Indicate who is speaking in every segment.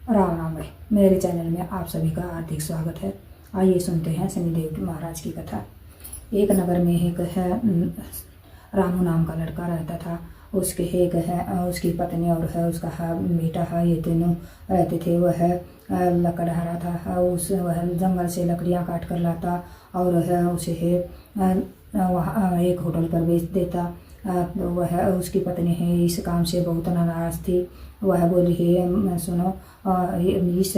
Speaker 1: राम राम भाई, मेरे चैनल में आप सभी का हार्दिक स्वागत है। आइए सुनते हैं शनिदेव महाराज की कथा। एक नगर में एक है रामू नाम का लड़का रहता था। उसके एक है उसकी पत्नी और है उसका बेटा है, ये तीनों रहते थे। वह लकड़हारा था। वह जंगल से लकड़ियाँ काट कर लाता और है उसे वहाँ एक होटल पर बेच देता। तो वह उसकी पत्नी है इस काम से बहुत नाराज़ थी। वह बोली है सुनो, इस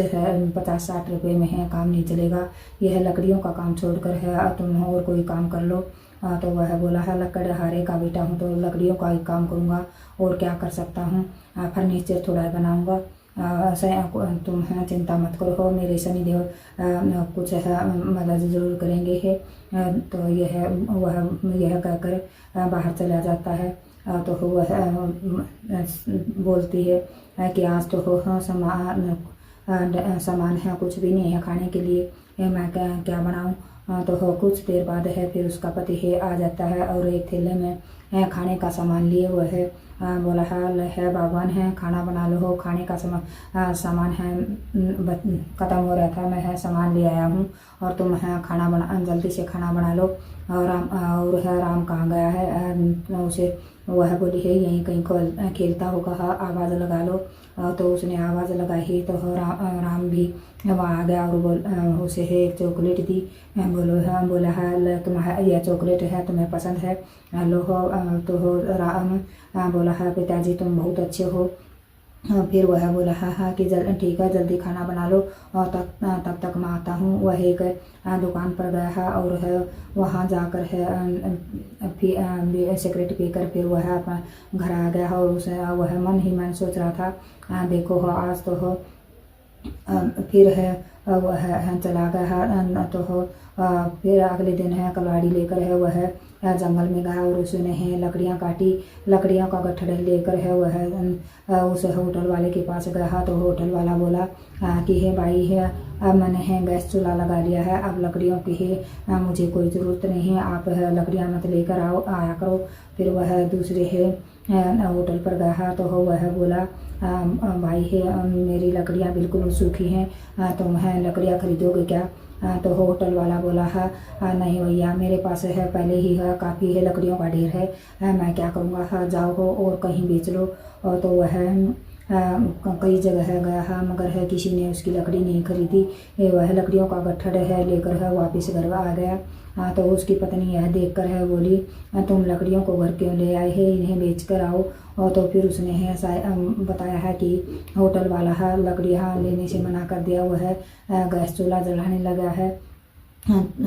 Speaker 1: 50-60 रुपये में है काम नहीं चलेगा, यह लकड़ियों का काम छोड़कर है तुम और कोई काम कर लो। तो वह बोला है लकड़हारे का बेटा हूँ तो लकड़ियों का ही काम करूँगा और क्या कर सकता हूँ, फर्नीचर थोड़ा बनाऊँगा। तुम है चिंता मत करो, मेरे शनिदेव कुछ है मदद जरूर करेंगे है। तो यह कहकर बाहर चला जाता है। तो वह बोलती है कि आज तो सामान है कुछ भी नहीं है खाने के लिए, मैं क्या बनाऊं। तो कुछ देर बाद है फिर उसका पति है आ जाता है और एक थैले में खाने का सामान लिए हुए है। बोला है भगवान है खाना बना लो, हो खाने का सामान है ख़त्म हो रहा था, मैं सामान ले आया हूँ और तुम है खाना बना जल्दी से खाना बना लो। और राम कहाँ गया है, उसे वह बोली है यहीं कहीं खेलता होगा, आवाज़ लगा लो। तो उसने आवाज़ लगाई तो राम भी वहाँ आ गया और उसे एक चॉकलेट दी। बोला है तुम्हारा यह चॉकलेट है तुम्हें पसंद है, लो हो। तो राम बोला है पिताजी तुम बहुत अच्छे हो। फिर वह बोला हाँ कि ठीक है जल्दी खाना बना लो और तब तक मैं आता हूँ। वह एक दुकान पर गया है और है वहाँ जाकर है सिगरेट पीकर फिर वह अपना घर आ गया और उसे वह मन ही मन सोच रहा था देखो हो आज तो हो। फिर है वह चला गया है। तो हो फिर अगले दिन है कलवाड़ी लेकर है वह जंगल में गया और उसने है लकड़ियाँ काटी, लकड़ियों का गट्ठर लेकर है वह उस होटल वाले के पास गया। तो होटल वाला बोला कि है भाई है अब मैंने है गैस चूल्हा लगा लिया है, अब लकड़ियों की है मुझे कोई ज़रूरत नहीं है, आप लकड़ियाँ मत लेकर आया करो। फिर वह दूसरे है होटल पर गया तो वह बोला भाई है मेरी लकड़ियाँ बिल्कुल सूखी हैं, तुम है लकड़ियाँ खरीदोगे क्या। तो होटल वाला बोला नहीं भैया मेरे पास है पहले ही है काफ़ी है लकड़ियों का ढेर है, मैं क्या करूँगा, जाओ हो और कहीं बेच लो। और तो वह कई जगह है गया है मगर है किसी ने उसकी लकड़ी नहीं खरीदी। वह लकड़ियों का गट्ठर है लेकर है वापस घर आ गया। तो उसकी पत्नी यह देखकर है बोली तुम लकड़ियों को घर क्यों ले आए हैं, इन्हें बेच कर आओ। और तो फिर उसने है बताया है कि होटल वाला है लकड़ियाँ लेने से मना कर दिया, वह है गैस चूल्हा जलाने लगा है।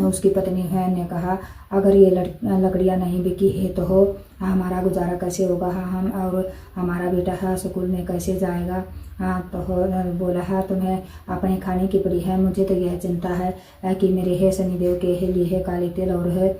Speaker 1: उसकी पत्नी है ने कहा अगर ये लकड़ियाँ नहीं बिकी है तो हो हमारा गुजारा कैसे होगा, हम और हमारा बेटा है स्कूल में कैसे जाएगा। तो बोला है तुम्हें अपने खाने की पड़ी है, मुझे तो यह चिंता है कि मेरे है शनिदेव के लिए है काले तेल और है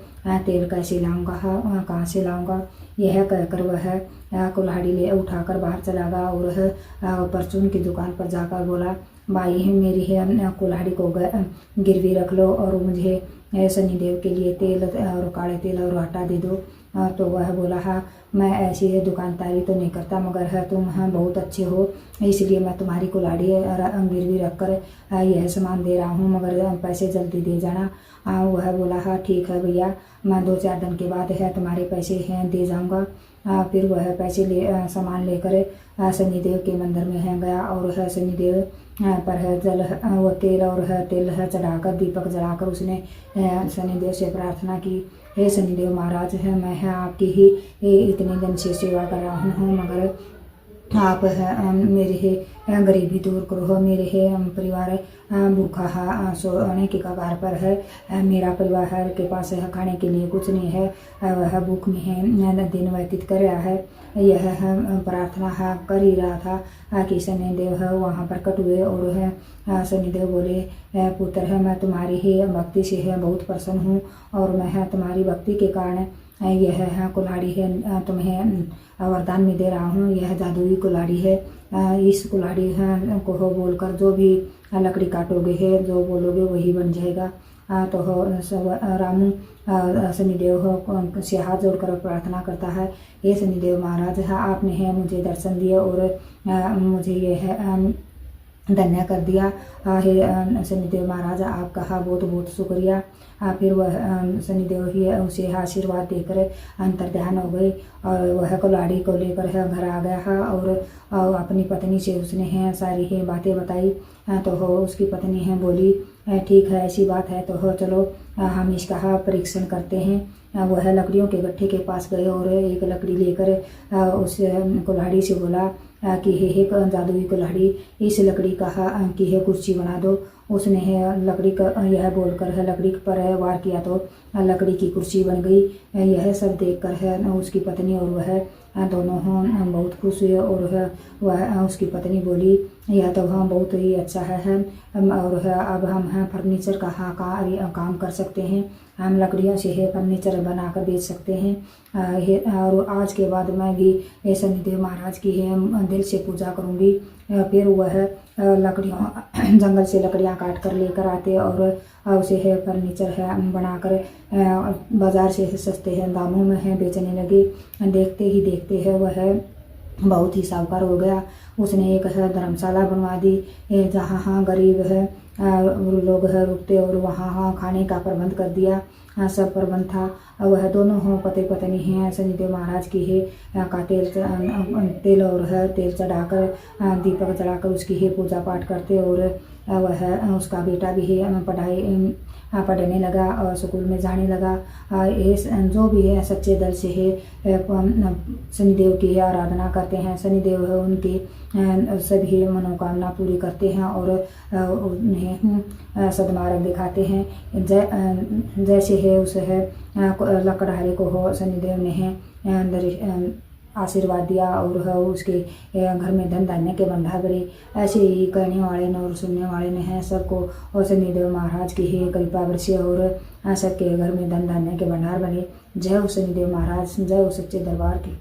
Speaker 1: तेल कैसे लाऊंगा, कहाँ से लाऊंगा। यह कहकर वह कुल्हाड़ी ले उठाकर बाहर चला गया और परचून की दुकान पर जाकर बोला भाई है मेरी है कुल्हाड़ी को गिरवी रख लो और मुझे शनिदेव के लिए तेल और काले तेल और आटा दे दो। तो वह बोला मैं ऐसी है दुकानदारी तो नहीं करता मगर है तुम बहुत अच्छे हो इसलिए मैं तुम्हारी कुल्हाड़ी गिरवी रख कर यह सामान दे रहा हूँ, मगर पैसे जल्दी दे जाना। वह बोला ठीक है भैया, मैं 2-4 दिन के बाद है तुम्हारे पैसे हैं दे जाऊँगा। फिर वह पैसे सामान लेकर शनिदेव के मंदिर में है गया और है शनिदेव पर है वो तेल और है तेल है चढ़ाकर दीपक जलाकर उसने शनिदेव से प्रार्थना की हे शनिदेव महाराज है मैं है आपकी ही इतने दिन से सेवा कर रहा हूँ मगर आप है मेरे है गरीबी दूर करो, मेरे है परिवार भूखा सोने के कगार पर है, मेरा परिवार के पास है खाने के लिए कुछ नहीं है, वह भूख में है दिन व्यतीत कर रहा है। यह प्रार्थना कर ही रहा था कि शनिदेव है वहाँ प्रकट हुए और है शनिदेव बोले पुत्र है मैं तुम्हारी ही भक्ति से है बहुत प्रसन्न हूँ और मैं है तुम्हारी भक्ति के कारण यह है कुल्हाड़ी है तुम्हें वरदान में दे रहा हूँ, यह जादुई कुल्हाड़ी है। इस कुल्हाड़ी को बोलकर जो भी लकड़ी काटोगे है जो बोलोगे वही बन जाएगा। तो रामू शनिदेव से हाथ जोड़कर प्रार्थना करता है हे शनिदेव महाराज आपने है मुझे दर्शन दिए और मुझे ये है धन्य कर दिया। हे शनिदेव महाराज, आपका बहुत बहुत शुक्रिया। फिर वह शनिदेव ही उसे आशीर्वाद देकर अंतर्ध्यान हो गए और वह कुल्हाड़ी को लेकर घर आ गया है और अपनी पत्नी से उसने सारी बातें बताई। तो उसकी पत्नी बोली, ठीक है, ऐसी बात है तो चलो हम इसका परीक्षण करते हैं। वह लकड़ियों के गट्ठे के पास गए और एक लकड़ी लेकर उस कुल्हाड़ी से बोला कि हे जादुई कुल्हाड़ी, इस लकड़ी की कुर्सी बना दो। उसने लकड़ी का यह बोलकर लकड़ी पर वार किया तो लकड़ी की कुर्सी बन गई। यह सब देखकर उसकी पत्नी और वह दोनों बहुत खुश हुए और वह उसकी पत्नी बोली, यह तो बहुत ही अच्छा है और अब हम फर्नीचर का काम कर सकते हैं। हम लकड़ियों से फर्नीचर बनाकर बेच सकते हैं। और आज के बाद मैं भी शनिदेव महाराज की दिल से पूजा करूँगी। फिर वह लकड़ियों जंगल से लकड़ियाँ काट कर लेकर आते और उसे फर्नीचर बनाकर बाज़ार से सस्ते दामों में बेचने लगे। देखते ही देखते वह बहुत ही साहूकार हो गया। उसने एक धर्मशाला बनवा दी जहाँ गरीब लोग रुकते और वहाँ खाने का प्रबंध कर दिया। सब प्रबंध था। वह दोनों पति पत्नी शनिदेव महाराज की का तेल और तेल चढ़ाकर दीपक जलाकर उसकी पूजा पाठ करते और वह उसका बेटा भी पढ़ने लगा और स्कूल में जाने लगा। ये जो भी सच्चे दिल से शनिदेव की आराधना करते हैं, शनिदेव उनकी सभी मनोकामना पूरी करते हैं और उन्हें सद्मार्ग दिखाते हैं। जैसे उस लकड़हारे को शनिदेव ने आशीर्वाद दिया और उसके घर में धन धान्य के भंडार भरे। ऐसे ही करने वाले ने और सुनने वाले ने सबको और शनिदेव महाराज की कृपा बरसी और सबके घर में धन धान्य के भंडार बने। जय हो शनिदेव महाराज, जय हो सच्चे दरबार की।